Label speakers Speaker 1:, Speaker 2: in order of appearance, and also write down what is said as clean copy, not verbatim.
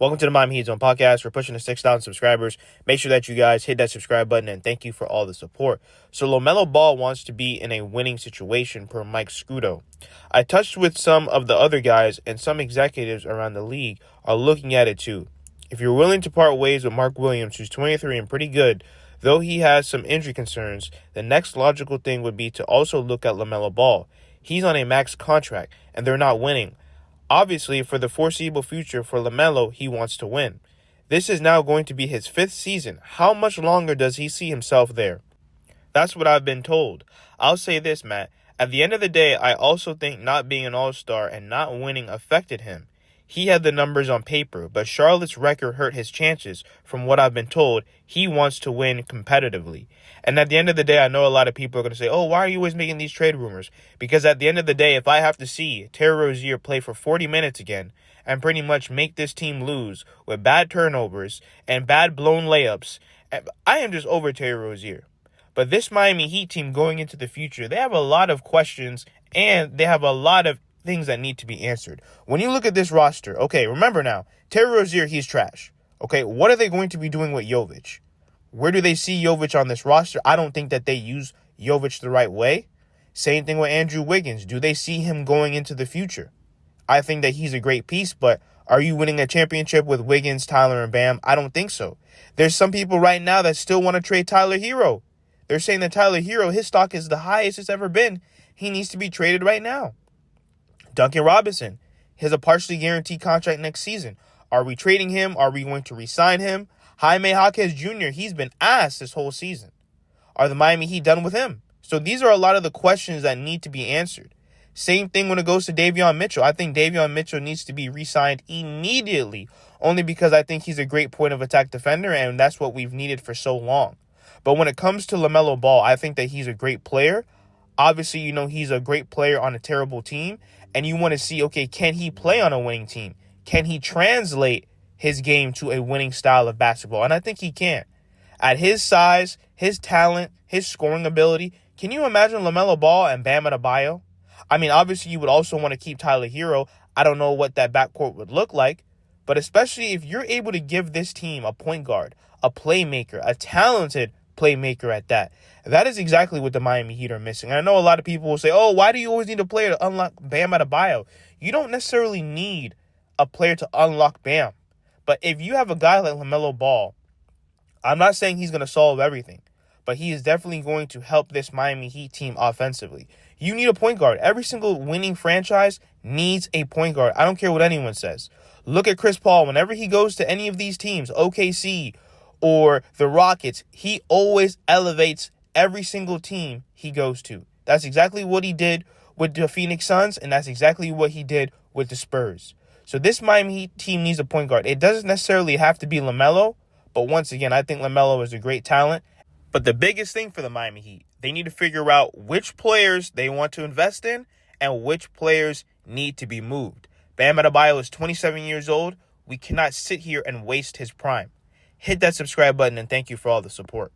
Speaker 1: Welcome to the Miami Heat Zone podcast. We're pushing to 6,000 subscribers. Make sure that you guys hit that subscribe button, and thank you for all the support. So LaMelo Ball wants to be in a winning situation per Mike Scudo. I touched with some of the other guys, and some executives around the league are looking at it too. If you're willing to part ways with Mark Williams, who's 23 and pretty good, though he has some injury concerns, the next logical thing would be to also look at LaMelo Ball. He's on a max contract, and they're not winning. Obviously, for the foreseeable future for LaMelo, he wants to win. This is now going to be his 5th season. How much longer does he see himself there? That's what I've been told. I'll say this, Matt. At the end of the day, I also think not being an all-star and not winning affected him. He had the numbers on paper, but Charlotte's record hurt his chances. From what I've been told, he wants to win competitively. And at the end of the day, I know a lot of people are going to say, oh, why are you always making these trade rumors? Because at the end of the day, if I have to see Terry Rozier play for 40 minutes again and pretty much make this team lose with bad turnovers and bad blown layups, I am just over Terry Rozier. But this Miami Heat team going into the future, they have a lot of questions and they have a lot of things that need to be answered. When you look at this roster, okay, remember now, Terry Rozier, he's trash. Okay, what are they going to be doing with Jovic? Where do they see Jovic on this roster? I don't think that they use Jovic the right way. Same thing with Andrew Wiggins. Do they see him going into the future? I think that he's a great piece, but are you winning a championship with Wiggins, Tyler, and Bam? I don't think so. There's some people right now that still want to trade Tyler Hero. They're saying that Tyler Hero, his stock is the highest it's ever been. He needs to be traded right now. Duncan Robinson has a partially guaranteed contract next season. Are we trading him? Are we going to re-sign him? Jaime Jaquez Jr., he's been asked this whole season. Are the Miami Heat done with him? So these are a lot of the questions that need to be answered. Same thing when it goes to Davion Mitchell. I think Davion Mitchell needs to be re-signed immediately, only because I think he's a great point of attack defender, and that's what we've needed for so long. But when it comes to LaMelo Ball, I think that he's a great player. Obviously, you know, he's a great player on a terrible team, and you want to see, okay, can he play on a winning team? Can he translate his game to a winning style of basketball? And I think he can. At his size, his talent, his scoring ability, can you imagine LaMelo Ball and Bam Adebayo? I mean, obviously, you would also want to keep Tyler Hero. I don't know what that backcourt would look like, but especially if you're able to give this team a point guard, a playmaker, a talented playmaker at that. That is exactly what the Miami Heat are missing. And I know a lot of people will say, oh, why do you always need a player to unlock Bam Adebayo? You don't necessarily need a player to unlock Bam. But if you have a guy like LaMelo Ball, I'm not saying he's going to solve everything, but he is definitely going to help this Miami Heat team offensively. You need a point guard. Every single winning franchise needs a point guard. I don't care what anyone says. Look at Chris Paul. Whenever he goes to any of these teams, OKC or the Rockets, he always elevates every single team he goes to. That's exactly what he did with the Phoenix Suns, and that's exactly what he did with the Spurs. So this Miami Heat team needs a point guard. It doesn't necessarily have to be LaMelo, but once again, I think LaMelo is a great talent. But the biggest thing for the Miami Heat, they need to figure out which players they want to invest in and which players need to be moved. Bam Adebayo is 27 years old. We cannot sit here and waste his prime. Hit that subscribe button, and thank you for all the support.